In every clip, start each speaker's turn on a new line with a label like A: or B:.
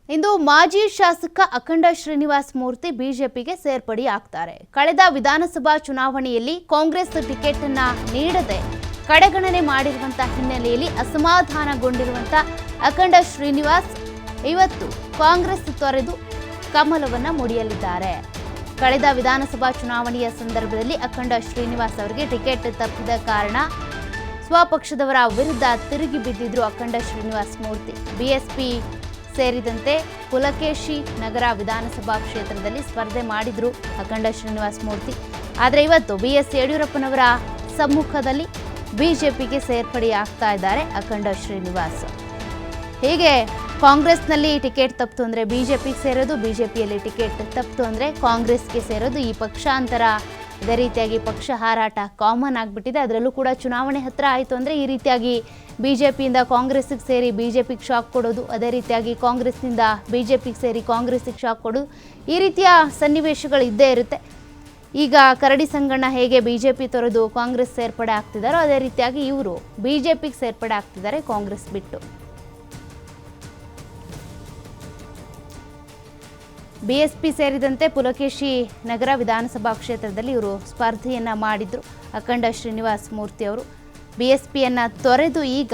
A: ಇಂದು ಮಾಜಿ ಶಾಸಕ ಅಖಂಡ ಶ್ರೀನಿವಾಸ್ ಮೂರ್ತಿ ಬಿಜೆಪಿಗೆ ಸೇರ್ಪಡೆಯಾಗ್ತಾರೆ. ಕಳೆದ ವಿಧಾನಸಭಾ ಚುನಾವಣೆಯಲ್ಲಿ ಕಾಂಗ್ರೆಸ್ ಟಿಕೆಟ್ ಅನ್ನು ನೀಡದೆ ಕಡೆಗಣನೆ ಮಾಡಿರುವಂತ ಹಿನ್ನೆಲೆಯಲ್ಲಿ ಅಸಮಾಧಾನಗೊಂಡಿರುವಂತ ಅಖಂಡ ಶ್ರೀನಿವಾಸ್ ಇವತ್ತು ಕಾಂಗ್ರೆಸ್ ತೊರೆದು ಕಮಲವನ್ನ ಮುಡಿಯಲಿದ್ದಾರೆ. ಕಳೆದ ವಿಧಾನಸಭಾ ಚುನಾವಣೆಯ ಸಂದರ್ಭದಲ್ಲಿ ಅಖಂಡ ಶ್ರೀನಿವಾಸ್ ಅವರಿಗೆ ಟಿಕೆಟ್ ತಪ್ಪಿದ ಕಾರಣ ಸ್ವಪಕ್ಷದವರ ವಿರುದ್ಧ ತಿರುಗಿ ಬಿದ್ದಿದ್ರು ಅಖಂಡ ಶ್ರೀನಿವಾಸ್ ಮೂರ್ತಿ. ಬಿಎಸ್ಪಿ ಸೇರಿದಂತೆ ಪುಲಕೇಶಿ ನಗರ ವಿಧಾನಸಭಾ ಕ್ಷೇತ್ರದಲ್ಲಿ ಸ್ಪರ್ಧೆ ಮಾಡಿದ್ರು ಅಖಂಡ ಶ್ರೀನಿವಾಸ್ ಮೂರ್ತಿ. ಆದರೆ ಇವತ್ತು ಬಿಎಸ್ ಯಡಿಯೂರಪ್ಪನವರ ಸಮ್ಮುಖದಲ್ಲಿ ಬಿಜೆಪಿಗೆ ಸೇರ್ಪಡೆಯಾಗ್ತಾ ಇದ್ದಾರೆ ಅಖಂಡ ಶ್ರೀನಿವಾಸ್. ಹೀಗೆ ಕಾಂಗ್ರೆಸ್ನಲ್ಲಿ ಟಿಕೆಟ್ ತಪ್ಪಿತು ಅಂದರೆ ಬಿಜೆಪಿಗೆ ಸೇರೋದು, ಬಿಜೆಪಿಯಲ್ಲಿ ಟಿಕೆಟ್ ತಪ್ಪಿತು ಅಂದರೆ ಕಾಂಗ್ರೆಸ್ಗೆ ಸೇರೋದು. ಈ ಪಕ್ಷಾಂತರ ಇದೇ ರೀತಿಯಾಗಿ ಪಕ್ಷ ಹಾರಾಟ ಕಾಮನ್ ಆಗಿಬಿಟ್ಟಿದೆ. ಅದರಲ್ಲೂ ಕೂಡ ಚುನಾವಣೆ ಹತ್ತಿರ ಆಯಿತು ಅಂದರೆ ಈ ರೀತಿಯಾಗಿ ಬಿಜೆಪಿಯಿಂದ ಕಾಂಗ್ರೆಸ್ಸಿಗೆ ಸೇರಿ ಬಿಜೆಪಿಗೆ ಶಾಕ್ ಕೊಡೋದು, ಅದೇ ರೀತಿಯಾಗಿ ಕಾಂಗ್ರೆಸ್ನಿಂದ ಬಿಜೆಪಿಗೆ ಸೇರಿ ಕಾಂಗ್ರೆಸ್ಸಿಗೆ ಶಾಕ್ ಕೊಡೋದು, ಈ ರೀತಿಯ ಸನ್ನಿವೇಶಗಳು ಇದ್ದೇ ಇರುತ್ತೆ. ಈಗ ಕರಡಿ ಸಂಗಣ್ಣ ಹೇಗೆ ಬಿಜೆಪಿ ತೊರೆದು ಕಾಂಗ್ರೆಸ್ ಸೇರ್ಪಡೆ ಆಗ್ತಿದ್ದಾರೋ ಅದೇ ರೀತಿಯಾಗಿ ಇವರು ಬಿಜೆಪಿಗೆ ಸೇರ್ಪಡೆ ಆಗ್ತಿದ್ದಾರೆ ಕಾಂಗ್ರೆಸ್ ಬಿಟ್ಟು. ಬಿಎಸ್ಪಿ ಸೇರಿದಂತೆ ಪುಲಕೇಶಿ ನಗರ ವಿಧಾನಸಭಾ ಕ್ಷೇತ್ರದಲ್ಲಿ ಇವರು ಸ್ಪರ್ಧೆಯನ್ನ ಮಾಡಿದ್ರು ಅಖಂಡ ಶ್ರೀನಿವಾಸ್ ಮೂರ್ತಿ ಅವರು. ಬಿಎಸ್ಪಿಯನ್ನು ತೊರೆದು ಈಗ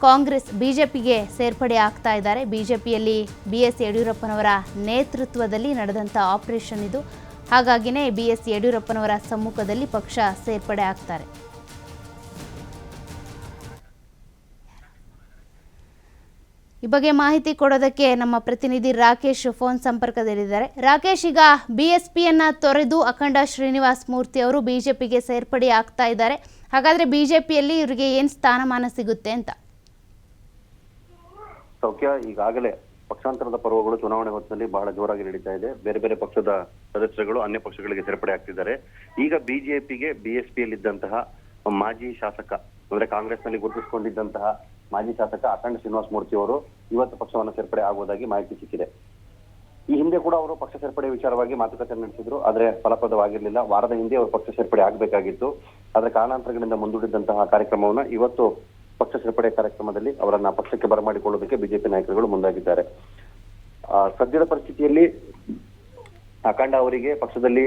A: ಕಾಂಗ್ರೆಸ್ ಬಿಜೆಪಿಗೆ ಸೇರ್ಪಡೆ ಆಗ್ತಾ ಇದ್ದಾರೆ. ಬಿಜೆಪಿಯಲ್ಲಿ ಬಿಎಸ್ ಯಡಿಯೂರಪ್ಪನವರ ನೇತೃತ್ವದಲ್ಲಿ ನಡೆದಂಥ ಆಪರೇಷನ್ ಇದು. ಹಾಗಾಗಿನೇ ಬಿಎಸ್ ಯಡಿಯೂರಪ್ಪನವರ ಸಮ್ಮುಖದಲ್ಲಿ ಪಕ್ಷ ಸೇರ್ಪಡೆ ಆಗ್ತಾರೆ. ಈ ಬಗ್ಗೆ ಮಾಹಿತಿ ಕೊಡೋದಕ್ಕೆ ನಮ್ಮ ಪ್ರತಿನಿಧಿ ರಾಕೇಶ್ ಫೋನ್ ಸಂಪರ್ಕದಲ್ಲಿದ್ದಾರೆ. ರಾಕೇಶ್, ಈಗ ಬಿಎಸ್ಪಿಯನ್ನ ತೊರೆದು ಅಖಂಡ ಶ್ರೀನಿವಾಸ್ ಮೂರ್ತಿ ಅವರು ಬಿಜೆಪಿಗೆ ಸೇರ್ಪಡೆ ಆಗ್ತಾ ಇದ್ದಾರೆ. ಹಾಗಾದ್ರೆ ಬಿಜೆಪಿಯಲ್ಲಿ ಇವರಿಗೆ ಏನ್ ಸ್ಥಾನಮಾನ ಸಿಗುತ್ತೆ ಅಂತ?
B: ಸೌಖ್ಯ, ಈಗಾಗಲೇ ಪಕ್ಷಾಂತರದ ಪರ್ವಗಳು ಚುನಾವಣೆ ಹೊತ್ತಿನಲ್ಲಿ ಬಹಳ ಜೋರಾಗಿ ನಡೀತಾ ಇದೆ. ಬೇರೆ ಬೇರೆ ಪಕ್ಷದ ಸದಸ್ಯರುಗಳು ಅನ್ಯ ಪಕ್ಷಗಳಿಗೆ ಸೇರ್ಪಡೆ ಆಗ್ತಿದ್ದಾರೆ. ಈಗ ಬಿಜೆಪಿಗೆ ಬಿಎಸ್ಪಿಯಲ್ಲಿದ್ದಂತಹ ಮಾಜಿ ಶಾಸಕ ಅಂದ್ರೆ ಕಾಂಗ್ರೆಸ್ನಲ್ಲಿ ಗುರುತಿಸಿಕೊಂಡಿದ್ದಂತಹ ಮಾಜಿ ಶಾಸಕ ಅಖಂಡ ಶ್ರೀನಿವಾಸ್ ಮೂರ್ತಿ ಅವರು ಇವತ್ತು ಪಕ್ಷವನ್ನು ಸೇರ್ಪಡೆ ಆಗುವುದಾಗಿ ಮಾಹಿತಿ ಸಿಕ್ಕಿದೆ. ಈ ಹಿಂದೆ ಕೂಡ ಅವರು ಪಕ್ಷ ಸೇರ್ಪಡೆ ವಿಚಾರವಾಗಿ ಮಾತುಕತೆ ನಡೆಸಿದ್ರು, ಆದ್ರೆ ಫಲಪ್ರದವಾಗಿರ್ಲಿಲ್ಲ. ವಾರದ ಹಿಂದೆ ಅವರು ಪಕ್ಷ ಸೇರ್ಪಡೆ ಆಗಬೇಕಾಗಿತ್ತು, ಆದ್ರೆ ಕಾರಣಾಂತರಗಳಿಂದ ಮುಂದೂಡಿದಂತಹ ಕಾರ್ಯಕ್ರಮವನ್ನ ಇವತ್ತು ಪಕ್ಷ ಸೇರ್ಪಡೆ ಕಾರ್ಯಕ್ರಮದಲ್ಲಿ ಅವರನ್ನ ಪಕ್ಷಕ್ಕೆ ಬರಮಾಡಿಕೊಳ್ಳೋದಕ್ಕೆ ಬಿಜೆಪಿ ನಾಯಕರುಗಳು ಮುಂದಾಗಿದ್ದಾರೆ. ಸದ್ಯದ ಪರಿಸ್ಥಿತಿಯಲ್ಲಿ ಅಖಂಡ ಅವರಿಗೆ ಪಕ್ಷದಲ್ಲಿ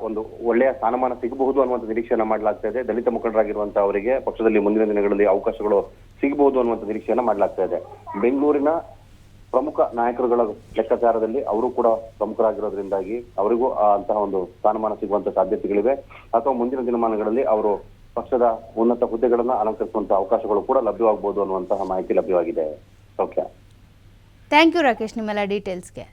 B: ಒಂದು ಒಳ್ಳೆಯ ಸ್ಥಾನಮಾನ ಸಿಗಬಹುದು ಅನ್ನುವಂಥ ನಿರೀಕ್ಷೆಯನ್ನ ಮಾಡಲಾಗ್ತಾ ಇದೆ. ದಲಿತ ಮುಖಂಡರಾಗಿರುವಂತಹ ಅವರಿಗೆ ಪಕ್ಷದಲ್ಲಿ ಮುಂದಿನ ದಿನಗಳಲ್ಲಿ ಅವಕಾಶಗಳು ಸಿಗಬಹುದು ಅನ್ನುವಂಥ ನಿರೀಕ್ಷೆಯನ್ನ ಮಾಡಲಾಗ್ತಾ ಇದೆ. ಬೆಂಗಳೂರಿನ ಪ್ರಮುಖ ನಾಯಕರುಗಳ ಲೆಕ್ಕಾಚಾರದಲ್ಲಿ ಅವರು ಕೂಡ ಪ್ರಮುಖರಾಗಿರೋದ್ರಿಂದಾಗಿ ಅವರಿಗೂ ಅಂತಹ ಒಂದು ಸ್ಥಾನಮಾನ ಸಿಗುವಂತ ಸಾಧ್ಯತೆಗಳಿವೆ. ಅಥವಾ ಮುಂದಿನ ದಿನಮಾನಗಳಲ್ಲಿ ಅವರು ಪಕ್ಷದ ಉನ್ನತ ಹುದ್ದೆಗಳನ್ನ ಅಲಂಕರಿಸುವಂತಹ ಅವಕಾಶಗಳು ಕೂಡ ಲಭ್ಯವಾಗಬಹುದು ಅನ್ನುವಂತಹ ಮಾಹಿತಿ ಲಭ್ಯವಾಗಿದೆ. ಓಕೆ,
A: ಥ್ಯಾಂಕ್ ಯು ರಾಕೇಶ್ ನಿಮ್ಮೆಲ್ಲ ಡೀಟೇಲ್ಸ್ಗೆ.